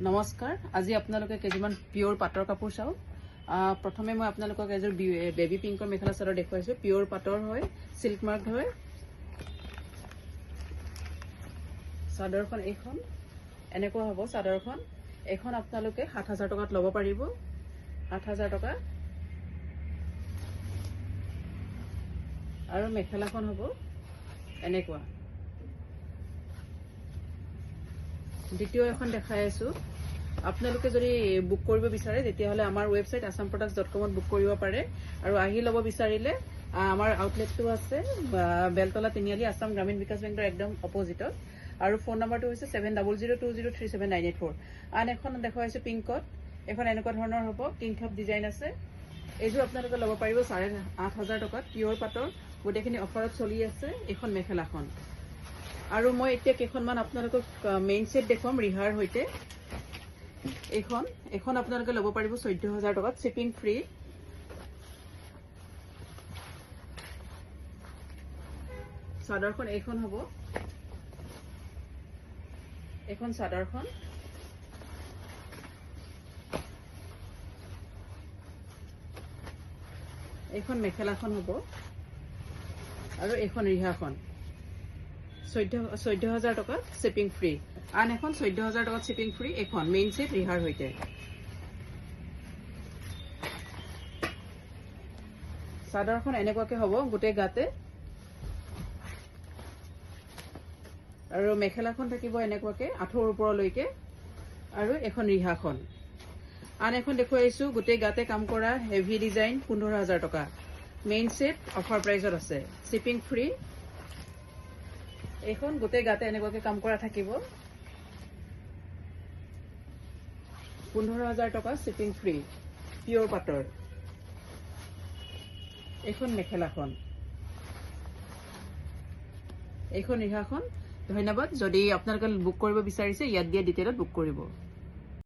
নমস্কাৰ আজি আপোনালোকে কেজিমান পিওৰ পাটৰ কাপোৰ চাও প্ৰথমে মই আপোনালোকক এজৰ বেবি পিংকৰ মেখেলা চাদৰ দেখুৱাইছো পিওৰ পাটৰ হয় সিল্ক মাৰ্ক হয় চাদৰখন এখন এনেকুৱা হ'ব চাদৰখন এখন আপোনালোকে ৭০০০ টকাত ল'ব পাৰিব ৭০০০ টকা আৰু মেখেলাখন হ'ব এনেকুৱা দ্বিতীয় এখন দেখাই আছো আপোনালোকে যদি বুক কৰিব বিচাৰে তেতিয়া হলে আমাৰ ওয়েবসাইট assamproducts.com ত বুক কৰিব পাৰে আৰু আহি ল'ব বিচাৰিলে আমাৰ আউটলেটটো আছে বেলতলা তিনিআলি আসাম গ্ৰামীণ বিকাশ বেংকৰ একদম অপোজিটত আৰু ফোন নম্বৰটো হৈছে 7002037984 আন এখন দেখাইছো পিংকত এখন এনেকুৱা ধৰণৰ হ'ব কিং কাপ ডিজাইন আছে এইটো আপোনালোকে ল'ব পাৰিব ৮৫০০ টকাত পিওৰ পাটৰ গোটেইখিনি অফাৰত চলি আছে এখন মেখেলাখন আৰু মই এতিয়া কেখনমান আপোনালোকক মেইন সেট দেখুৱাম ৰিহাৰ হৈতে এখন আপোনালোকে ল'ব পাৰিব ১৪০০০ টকাত শিপিং ফ্ৰী চাদৰখন এখন হ'ব এখন চাদৰখন এখন মেখেলাখন হ'ব আৰু এখন ৰিহাখন ১৪০০০ টকাত শিপিং ফ্ৰী আন এখন ১৪০০০ টকাত শিপিং ফ্ৰী এখন মেইন সেট ৰিহাৰ হৈতে চাদৰখন এনেকুৱাকে হ'ব গোটেই গাতে আৰু মেখেলাখন থাকিব এনেকুৱাকে আঁঠুৰ ওপৰলৈকে আৰু এখন ৰিহাখন আন এখন দেখুৱাইছো গোটেই গাতে কাম কৰা হেভি ডিজাইন ১৫০০০ টকা মেইন সেট অফাৰ প্ৰাইজত আছে শিপিং ফ্ৰী এখন গোটেই গাতে এনেকুৱাকে কাম কৰা থাকিব ১৫০০০ টকা শিপিং ফ্ৰী পিওৰ পাটৰ এখন মেখেলাখন এখন ৰিহাখন ধন্যবাদ যদি আপোনালোকে বুক কৰিব বিচাৰিছে ইয়াত দিয়া ডিটেইলত বুক কৰিব